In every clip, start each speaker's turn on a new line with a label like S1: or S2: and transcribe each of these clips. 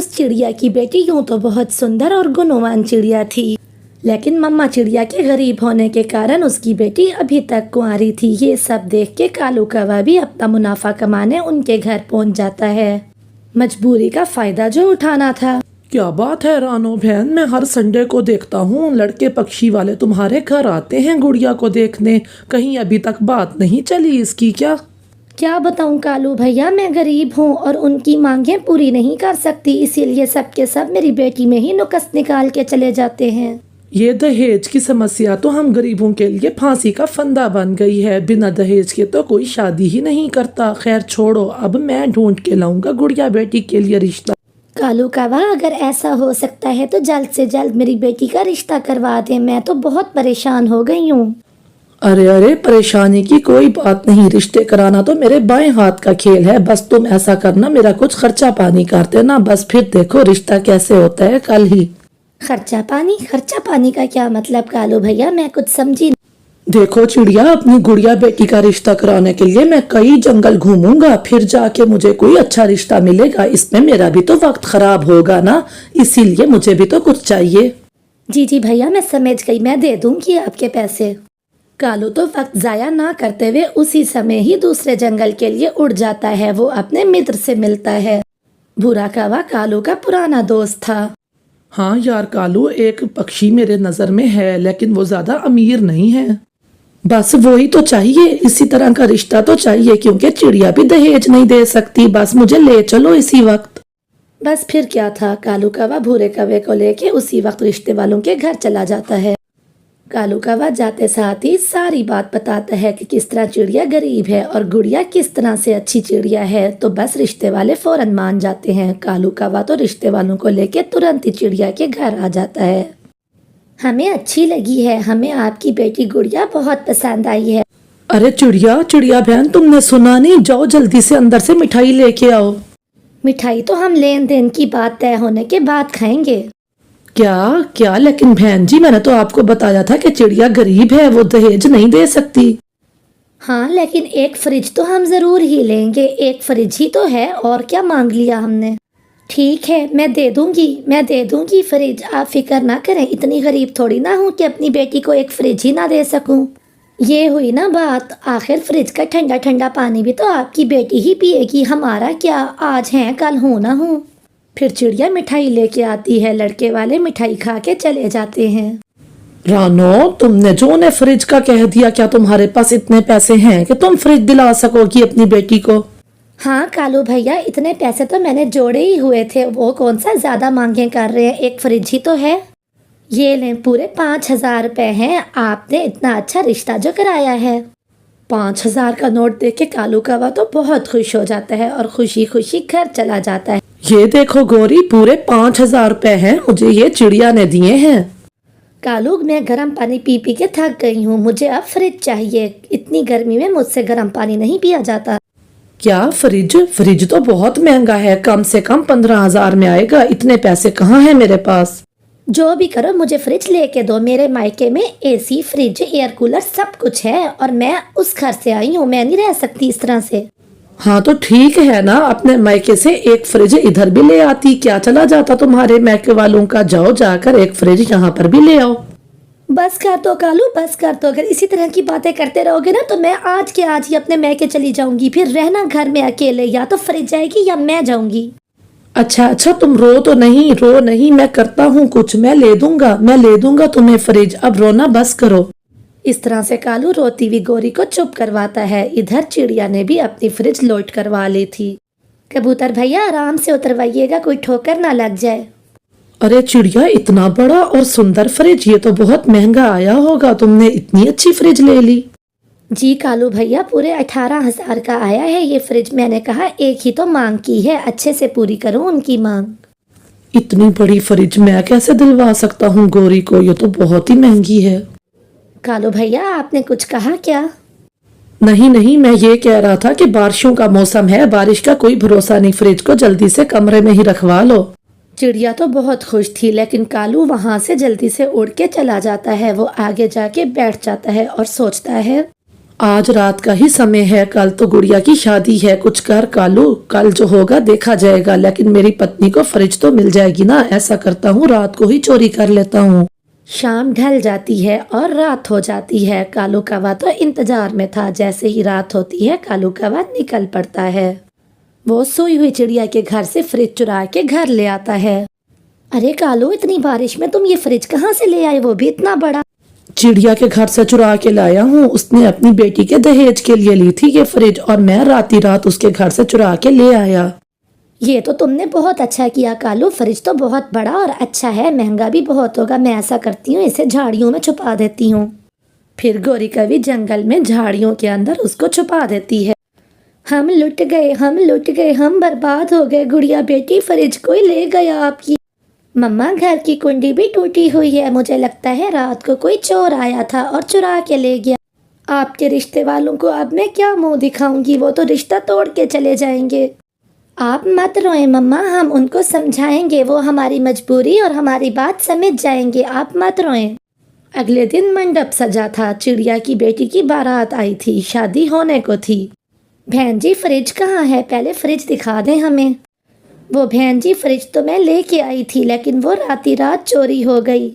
S1: उस चिड़िया की बेटी यूं तो बहुत सुंदर और गुणवान चिड़िया थी, लेकिन मम्मा चिड़िया के गरीब होने के कारण उसकी बेटी अभी तक कुंवारी थी। ये सब देख के कालू कौवा भी अपना मुनाफा कमाने उनके घर पहुंच जाता है। मजबूरी का फायदा जो उठाना था।
S2: क्या बात है रानो बहन, मैं हर संडे को देखता हूँ लड़के पक्षी वाले तुम्हारे घर आते हैं गुड़िया को देखने। कहीं अभी तक बात नहीं चली इसकी क्या
S1: बताऊं कालू भैया, मैं गरीब हूँ और उनकी मांगें पूरी नहीं कर सकती, इसीलिए सबके सब मेरी बेटी में ही नुक्स निकाल के चले जाते हैं।
S2: ये दहेज की समस्या तो हम गरीबों के लिए फांसी का फंदा बन गई है। बिना दहेज के तो कोई शादी ही नहीं करता। खैर छोड़ो, अब मैं ढूंढ के लाऊंगा गुड़िया बेटी के लिए रिश्ता।
S1: कालू कौवा, अगर ऐसा हो सकता है तो जल्द से जल्द मेरी बेटी का रिश्ता करवा दे, मैं तो बहुत परेशान हो गई हूँ।
S2: अरे परेशानी की कोई बात नहीं, रिश्ते कराना तो मेरे बाएं हाथ का खेल है। बस तुम ऐसा करना, मेरा कुछ खर्चा पानी कर देना, बस फिर देखो रिश्ता कैसे होता है कल ही।
S1: खर्चा पानी का क्या मतलब कालू भैया, मैं कुछ समझी।
S2: देखो चिड़िया, अपनी गुड़िया बेटी का रिश्ता कराने के लिए मैं कई जंगल घूमूंगा, फिर जाके मुझे कोई अच्छा रिश्ता मिलेगा। इसमें मेरा भी तो वक्त खराब होगा ना, इसीलिए मुझे भी तो कुछ चाहिए।
S1: जी भैया, मैं समझ गई, मैं दे दूंगी आपके पैसे। कालू तो वक्त जाया ना करते हुए उसी समय ही दूसरे जंगल के लिए उड़ जाता है। वो अपने मित्र से मिलता है। भूरा कौवा कालू का पुराना दोस्त था।
S2: हाँ यार कालू, एक पक्षी मेरे नजर में है, लेकिन वो ज्यादा अमीर नहीं है। बस वही तो चाहिए, इसी तरह का रिश्ता तो चाहिए, क्योंकि चिड़िया भी दहेज नहीं दे सकती। बस मुझे ले चलो इसी वक्त। बस फिर क्या था, कालू कौवा भूरे कौवे को लेके उसी वक्त रिश्ते वालों के घर चला जाता है। कालू कौवा जाते साथ ही सारी बात बताता है कि किस तरह चिड़िया गरीब है और गुड़िया किस तरह से अच्छी चिड़िया है। तो बस रिश्ते वाले फौरन मान जाते हैं। कालू कौवा तो रिश्ते वालों को लेके तुरंत ही चिड़िया के घर आ जाता है। हमें अच्छी लगी है, हमें आपकी बेटी गुड़िया बहुत पसंद आई है। अरे चिड़िया बहन, तुमने सुना नहीं? जाओ जल्दी से अंदर से मिठाई लेके आओ।
S1: मिठाई तो हम लेन देन की बात तय होने के बाद खाएंगे।
S2: क्या लेकिन बहन जी, मैंने तो आपको बताया था कि चिड़िया गरीब है, वो दहेज नहीं दे सकती।
S1: हाँ, लेकिन एक फ्रिज तो हम जरूर ही लेंगे, एक फ्रिज ही तो है, और क्या मांग लिया हमने। ठीक है, मैं दे दूंगी फ्रिज, आप फिक्र ना करें। इतनी गरीब थोड़ी ना हूँ कि अपनी बेटी को एक फ्रिज ही ना दे सकूं। ये हुई ना बात। आखिर फ्रिज का ठंडा ठंडा पानी भी तो आपकी बेटी ही पिएगी, हमारा क्या, आज है कल हो ना हो। फिर चिड़िया मिठाई लेके आती है। लड़के वाले मिठाई खा के चले जाते हैं।
S2: रानो, तुमने जो उन्हें फ्रिज का कह दिया, क्या तुम्हारे पास इतने पैसे हैं कि तुम फ्रिज दिला सकोगी अपनी बेटी को?
S1: हाँ कालू भैया, इतने पैसे तो मैंने जोड़े ही हुए थे, वो कौन सा ज्यादा मांगे कर रहे हैं, एक फ्रिज ही तो है। ये लें, पूरे 5,000 रुपए हैं, आपने इतना अच्छा रिश्ता जो कराया है।
S2: 5,000 का नोट देख के कालू कौवा तो बहुत खुश हो जाता है और खुशी खुशी घर चला जाता है। ये देखो गोरी, पूरे 5,000 रुपए हैं, मुझे ये चिड़िया ने दिए हैं।
S1: कालू, मैं गर्म पानी पी पी के थक गई हूँ, मुझे अब फ्रिज चाहिए। इतनी गर्मी में मुझसे गर्म पानी नहीं पिया जाता।
S2: क्या फ्रिज तो बहुत महंगा है, कम से कम 15,000 में आएगा। इतने पैसे कहाँ हैं मेरे पास?
S1: जो भी करो, मुझे फ्रिज लेके दो। मेरे मायके में एसी, फ्रिज, एयर कूलर सब कुछ है और मैं उस घर से आई हूँ, मैं नहीं रह सकती इस तरह से।
S2: हाँ तो ठीक है ना, अपने मायके से एक फ्रिज इधर भी ले आती, क्या चला जाता तुम्हारे मायके वालों का। जाओ जाकर एक फ्रिज यहाँ पर भी ले आओ।
S1: बस कर दो कालू, बस कर दो। अगर इसी तरह की बातें करते रहोगे ना तो मैं आज के आज ही अपने मायके चली जाऊंगी। फिर रहना घर में अकेले, या तो फ्रिज जाएगी या मैं जाऊंगी।
S2: अच्छा, तुम रो नहीं, मैं करता हूँ कुछ, मैं ले दूंगा तुम्हें फ्रिज। अब रोना बस करो। इस तरह से कालू रोती हुई गोरी को चुप करवाता है। इधर चिड़िया ने भी अपनी फ्रिज लोड करवा ली थी। कबूतर भैया, आराम से उतरवाइएगा, कोई ठोकर ना लग जाए। अरे चिड़िया, इतना बड़ा और सुंदर फ्रिज, ये तो बहुत महंगा आया होगा, तुमने इतनी अच्छी फ्रिज ले ली।
S1: जी कालू भैया, पूरे 18,000 का आया है ये फ्रिज। मैंने कहा एक ही तो मांग की है, अच्छे से पूरी करूं उनकी मांग।
S2: इतनी बड़ी फ्रिज मैं कैसे दिलवा सकता हूँ गोरी को, ये तो बहुत ही महंगी है।
S1: कालू भैया, आपने कुछ कहा क्या?
S2: नहीं, मैं ये कह रहा था कि बारिशों का मौसम है, बारिश का कोई भरोसा नहीं, फ्रिज को जल्दी से कमरे में ही रखवा लो। चिड़िया तो बहुत खुश थी, लेकिन कालू वहां से जल्दी से उड़ के चला जाता है। वो आगे जाके बैठ जाता है और सोचता है, आज रात का ही समय है, कल तो गुड़िया की शादी है। कुछ कर कालू, कल जो होगा देखा जाएगा, लेकिन मेरी पत्नी को फ्रिज तो मिल जाएगी ना। ऐसा करता हूँ रात को ही चोरी कर लेता हूँ। शाम ढल जाती है और रात हो जाती है। कालू कौवा तो इंतजार में था। जैसे ही रात होती है कालू कौवा निकल पड़ता है। वो सोई हुई चिड़िया के घर से फ्रिज चुरा के घर ले आता है। अरे कालू, इतनी बारिश में तुम ये फ्रिज कहाँ से ले आए, वो भी इतना बड़ा? चिड़िया के घर से चुरा के लाया हूँ। उसने अपनी बेटी के दहेज के लिए ली थी ये फ्रिज, और मैं राती रात उसके घर से चुरा के ले आया। ये तो तुमने बहुत अच्छा किया कालू। फ्रिज तो बहुत बड़ा और अच्छा है, महंगा भी बहुत होगा। मैं ऐसा करती हूँ, इसे झाड़ियों में छुपा देती हूँ। फिर गौरी कवि जंगल में झाड़ियों के अंदर उसको छुपा देती है। हम लुट गए, हम लुट गए, हम बर्बाद हो गए। गुड़िया बेटी, फ्रिज कोई ले गया आपकी। मम्मा, घर की कुंडी भी टूटी हुई है। मुझे लगता है रात को कोई चोर आया था और चुरा के ले गया। आपके रिश्ते वालों को अब मैं क्या मुंह दिखाऊंगी, वो तो रिश्ता तोड़ के चले जाएंगे। आप मत रोएं मम्मा, हम उनको समझाएंगे, वो हमारी मजबूरी और हमारी बात समझ जाएंगे। आप मत रोएं। अगले दिन मंडप सजा था। चिड़िया की बेटी की बारात आई थी, शादी होने को थी। बहन जी, फ्रिज कहाँ है? पहले फ्रिज दिखा दें हमें। वो बहन जी, फ्रिज तो मैं लेके आई थी, लेकिन वो राती रात चोरी हो गई।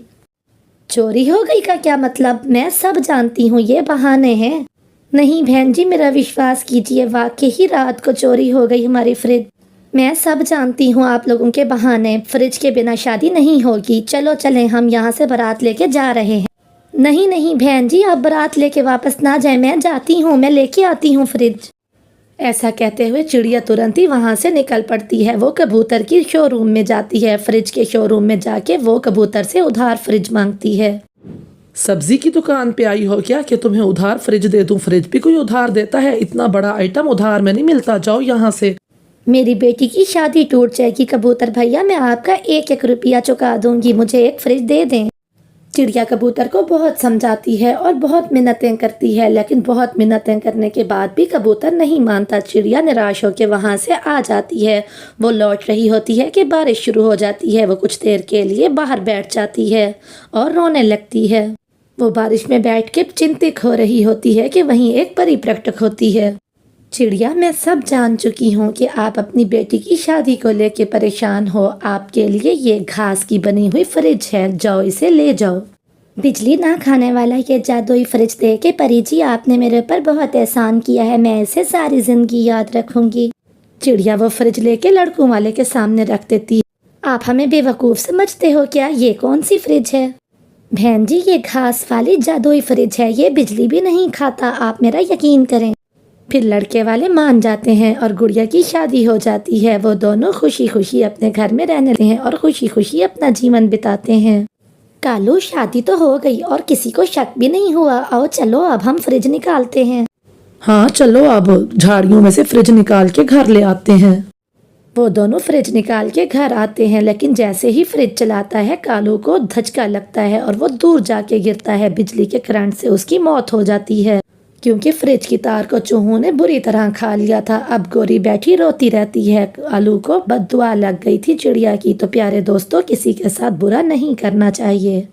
S2: चोरी हो गई का क्या मतलब? मैं सब जानती हूँ, ये बहाने हैं। नहीं बहन जी, मेरा विश्वास कीजिए, वाकई ही रात को चोरी हो गई हमारी फ्रिज। मैं सब जानती हूँ आप लोगों के बहाने। फ्रिज के बिना शादी नहीं होगी। चलो चलें, हम यहाँ से बारात लेके जा रहे हैं। नहीं नहीं बहन जी, आप बारात लेके वापस ना जाए, मैं जाती हूँ, मैं लेके आती हूँ फ्रिज। ऐसा कहते हुए चिड़िया तुरंत ही वहाँ से निकल पड़ती है। वो कबूतर की शोरूम में जाती है। फ्रिज के शोरूम में जाके वो कबूतर से उधार फ्रिज मांगती है।
S3: सब्जी की दुकान पे आई हो क्या कि तुम्हें उधार फ्रिज दे दूं? फ्रिज भी कोई उधार देता है? इतना बड़ा आइटम उधार में नहीं मिलता, जाओ यहाँ से।
S1: मेरी बेटी की शादी टूट जाएगी कबूतर भैया, मैं आपका 1-1 रुपया चुका दूंगी, मुझे एक फ्रिज दे दें। चिड़िया कबूतर को बहुत समझाती है और बहुत मिन्नतें करती है, लेकिन बहुत मिन्नतें करने के बाद भी कबूतर नहीं मानता। चिड़िया निराश होकर वहाँ से आ जाती है। वो लौट रही होती है कि बारिश शुरू हो जाती है। वो कुछ देर के लिए बाहर बैठ जाती है और रोने लगती है। वो बारिश में बैठ के चिंतित हो रही होती है कि वहीं एक परी प्रकट होती है। चिड़िया, मैं सब जान चुकी हूँ कि आप अपनी बेटी की शादी को लेके परेशान हो। आपके लिए ये घास की बनी हुई फ्रिज है, जाओ इसे ले जाओ। बिजली ना खाने वाला ये जादुई फ्रिज दे के परी जी, आपने मेरे ऊपर बहुत एहसान किया है, मैं इसे सारी जिंदगी याद रखूंगी। चिड़िया वो फ्रिज लेके लड़कों वाले के सामने रख देती। आप हमें बेवकूफ़ समझते हो क्या? ये कौन सी फ्रिज है? बहन जी, ये घास वाली जादुई फ्रिज है, ये बिजली भी नहीं खाता, आप मेरा यकीन करें। फिर लड़के वाले मान जाते हैं और गुड़िया की शादी हो जाती है। वो दोनों खुशी खुशी अपने घर में रहने लगते हैं और खुशी खुशी अपना जीवन बिताते हैं। कालू, शादी तो हो गई और किसी को शक भी नहीं हुआ। आओ चलो, अब हम फ्रिज निकालते हैं।
S2: हाँ चलो, अब झाड़ियों में से फ्रिज निकाल के घर ले आते हैं।
S1: वो दोनों फ्रिज निकाल के घर आते हैं, लेकिन जैसे ही फ्रिज चलाता है कालू को धचका लगता है और वो दूर जाके गिरता है। बिजली के करंट से उसकी मौत हो जाती है, क्योंकि फ्रिज की तार को चूहों ने बुरी तरह खा लिया था। अब गोरी बैठी रोती रहती है। कालू को बद्दुआ लग गई थी चिड़िया की। तो प्यारे दोस्तों, किसी के साथ बुरा नहीं करना चाहिए।